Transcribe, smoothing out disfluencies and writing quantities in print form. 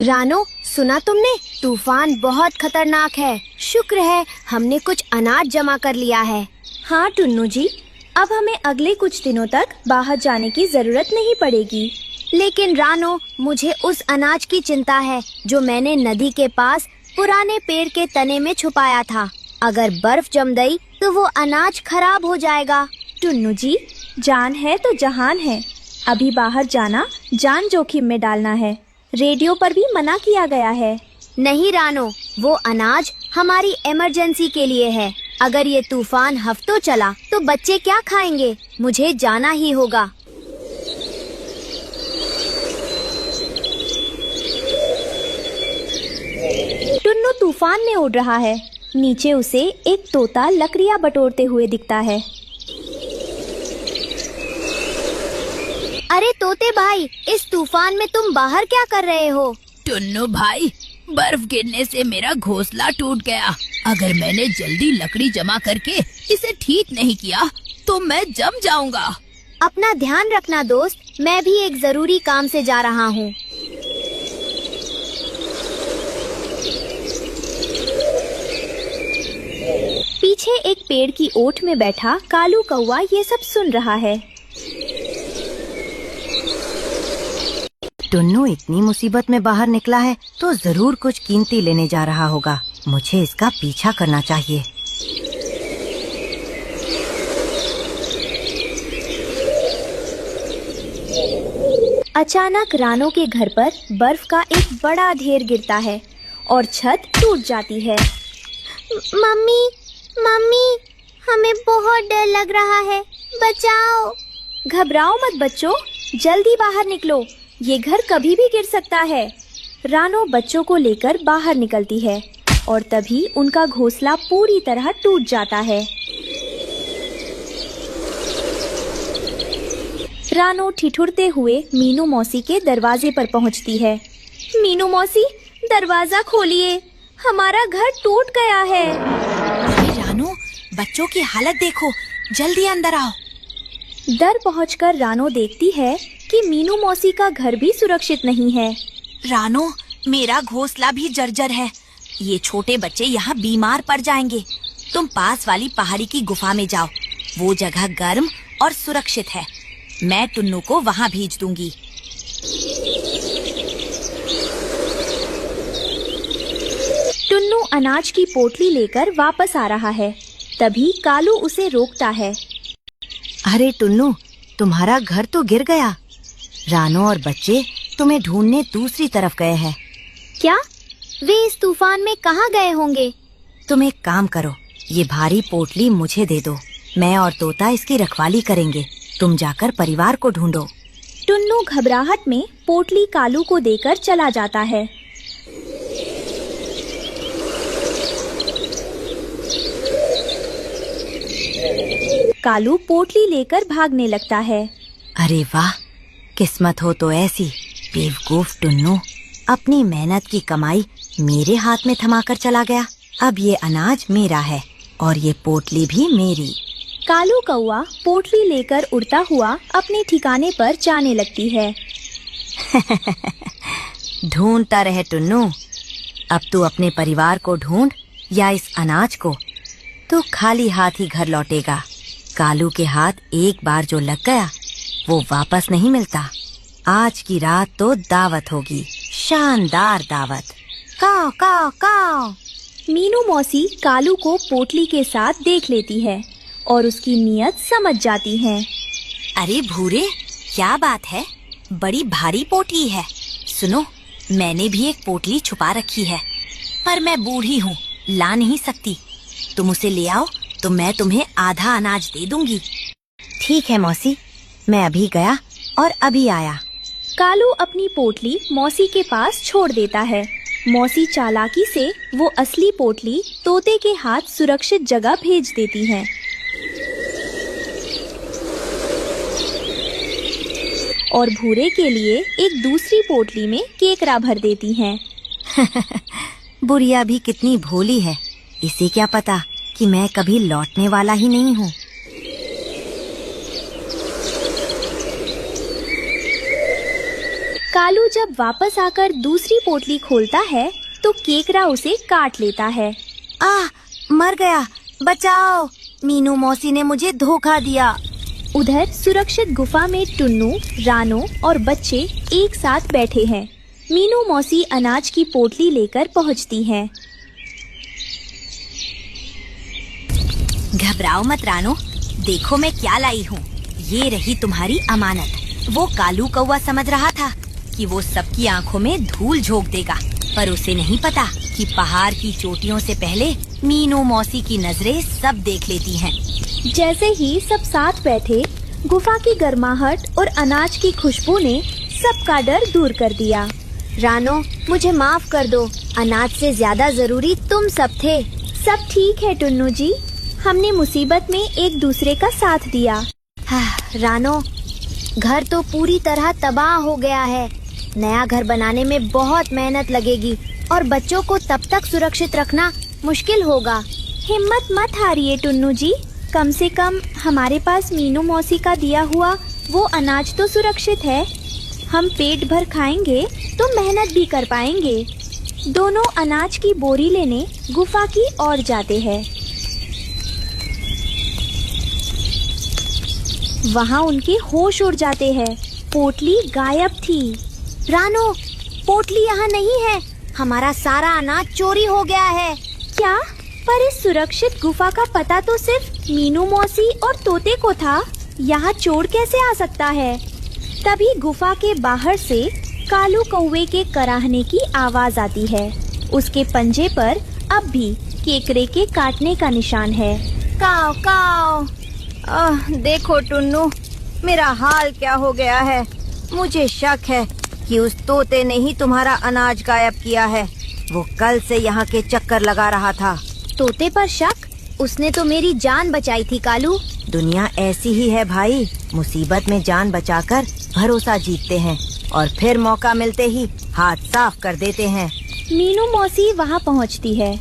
रानो, सुना तुमने? तूफान बहुत खतरनाक है। शुक्र है हमने कुछ अनाज जमा कर लिया है। हाँ टुन्नू जी, अब हमें अगले कुछ दिनों तक बाहर जाने की जरूरत नहीं पड़ेगी। लेकिन रानो, मुझे उस अनाज की चिंता है जो मैंने नदी के पास पुराने पेड़ के तने में छुपाया था। अगर बर्फ जम गई तो वो अनाज खराब हो जाएगा। टुन्नू जी, जान है तो जहान है। अभी बाहर जाना जान जोखिम में डालना है। रेडियो पर भी मना किया गया है। नहीं रानो, वो अनाज हमारी इमरजेंसी के लिए है। अगर ये तूफान हफ्तों चला तो बच्चे क्या खाएंगे? मुझे जाना ही होगा। टुन्नू तूफान में उड़ रहा है। नीचे उसे एक तोता लकड़ियां बटोरते हुए दिखता है। अरे तोते भाई, इस तूफान में तुम बाहर क्या कर रहे हो? टुन्नू भाई, बर्फ गिरने से मेरा घोंसला टूट गया। अगर मैंने जल्दी लकड़ी जमा करके इसे ठीक नहीं किया तो मैं जम जाऊंगा। अपना ध्यान रखना दोस्त, मैं भी एक जरूरी काम से जा रहा हूँ। पीछे एक पेड़ की ओट में बैठा कालू कौवा ये सब सुन रहा है। टुन्नू इतनी मुसीबत में बाहर निकला है तो जरूर कुछ कीमती लेने जा रहा होगा। मुझे इसका पीछा करना चाहिए। अचानक रानो के घर पर बर्फ का एक बड़ा ढेर गिरता है और छत टूट जाती है। मम्मी, मम्मी, हमें बहुत डर लग रहा है, बचाओ। घबराओ मत बच्चों, जल्दी बाहर निकलो, ये घर कभी भी गिर सकता है। रानो बच्चों को लेकर बाहर निकलती है और तभी उनका घोंसला पूरी तरह टूट जाता है। रानो ठिठुरते हुए मीनू मौसी के दरवाजे पर पहुंचती है। मीनू मौसी, दरवाजा खोलिए, हमारा घर टूट गया है। अरे रानो, बच्चों की हालत देखो, जल्दी अंदर आओ। दर पहुंचकर रानो देखती है कि मीनू मौसी का घर भी सुरक्षित नहीं है। रानो, मेरा घोंसला भी जर्जर है। ये छोटे बच्चे यहाँ बीमार पड़ जाएंगे। तुम पास वाली पहाड़ी की गुफा में जाओ, वो जगह गर्म और सुरक्षित है। मैं टुन्नू को वहाँ भेज दूंगी। टुन्नू अनाज की पोटली लेकर वापस आ रहा है। तभी कालू उसे रोकता है। अरे टुन्नू, तुम्हारा घर तो गिर गया। रानो और बच्चे तुम्हें ढूंढने दूसरी तरफ गए हैं। क्या? वे इस तूफान में कहाँ गए होंगे? तुम एक काम करो, ये भारी पोटली मुझे दे दो। मैं और तोता इसकी रखवाली करेंगे। तुम जाकर परिवार को ढूंढो। टुन्नू घबराहट में पोटली कालू को देकर चला जाता है। कालू पोटली लेकर भागने लगता है। अरे वाह, किस्मत हो तो ऐसी। बेवकूफ टुन्नू, अपनी मेहनत की कमाई मेरे हाथ में थमाकर चला गया। अब ये अनाज मेरा है और ये पोटली भी मेरी। कालू कौवा पोटली लेकर उड़ता हुआ अपने ठिकाने पर जाने लगती है। ढूंढता रहे टुन्नू, अब तू अपने परिवार को ढूंढ या इस अनाज को, तो खाली हाथ ही घर लौटेगा। कालू के हाथ एक बार जो लग गया वो वापस नहीं मिलता। आज की रात तो दावत होगी, शानदार दावत। काव काव काव। मीनू मौसी कालू को पोटली के साथ देख लेती है और उसकी नीयत समझ जाती है। अरे भूरे, क्या बात है? बड़ी भारी पोटली है। सुनो, मैंने भी एक पोटली छुपा रखी है, पर मैं बूढ़ी हूँ, ला नहीं सकती। तुम उसे ले आओ तो मैं तुम्हें आधा अनाज दे दूंगी। ठीक है मौसी, मैं अभी गया और अभी आया। कालू अपनी पोटली मौसी के पास छोड़ देता है। मौसी चालाकी से वो असली पोटली तोते के हाथ सुरक्षित जगह भेज देती है। और भूरे के लिए एक दूसरी पोटली में केकड़ा भर देती हैं। बुढ़िया भी कितनी भोली है, इसे क्या पता कि मैं कभी लौटने वाला ही नहीं हूँ। कालू जब वापस आकर दूसरी पोटली खोलता है तो केकड़ा उसे काट लेता है। मर गया, बचाओ, मीनू मौसी ने मुझे धोखा दिया। उधर सुरक्षित गुफा में टुन्नू, रानो और बच्चे एक साथ बैठे हैं। मीनू मौसी अनाज की पोटली लेकर पहुंचती हैं। घबराओ मत रानो, देखो मैं क्या लाई हूँ। ये रही तुम्हारी अमानत। वो कालू कौवा समझ रहा था कि वो सबकी आंखों में धूल झोंक देगा, पर उसे नहीं पता कि पहाड़ की चोटियों से पहले मीनू मौसी की नजरें सब देख लेती हैं। जैसे ही सब साथ बैठे, गुफा की गर्माहट और अनाज की खुशबू ने सबका डर दूर कर दिया। रानो, मुझे माफ कर दो, अनाज से ज्यादा जरूरी तुम सब थे। सब ठीक है टुन्नू जी, हमने मुसीबत में एक दूसरे का साथ दिया। रानो, घर तो पूरी तरह तबाह हो गया है। नया घर बनाने में बहुत मेहनत लगेगी और बच्चों को तब तक सुरक्षित रखना मुश्किल होगा। हिम्मत मत हारिए टुन्नू जी, कम से कम हमारे पास मीनू मौसी का दिया हुआ वो अनाज तो सुरक्षित है। हम पेट भर खाएंगे तो मेहनत भी कर पाएंगे। दोनों अनाज की बोरी लेने गुफा की ओर जाते हैं। वहाँ उनके होश उड़ जाते हैं। पोटली गायब थी। रानो, पोटली यहाँ नहीं है। हमारा सारा अनाज चोरी हो गया है। क्या? पर इस सुरक्षित गुफा का पता तो सिर्फ मीनू मौसी और तोते को था। यहाँ चोर कैसे आ सकता है? तभी गुफा के बाहर से कालू कौवे के कराहने की आवाज आती है। उसके पंजे पर अब भी केकड़े के काटने का निशान है। काव काव। देखो टुन्नू, मेरा हाल क्या हो गया है। मुझे शक है कि उस तोते ने ही तुम्हारा अनाज गायब किया है। वो कल से यहाँ के चक्कर लगा रहा था। तोते पर शक? उसने तो मेरी जान बचाई थी कालू। दुनिया ऐसी ही है भाई, मुसीबत में जान बचाकर भरोसा जीतते हैं और फिर मौका मिलते ही हाथ साफ कर देते हैं। मीनू मौसी वहाँ पहुँचती है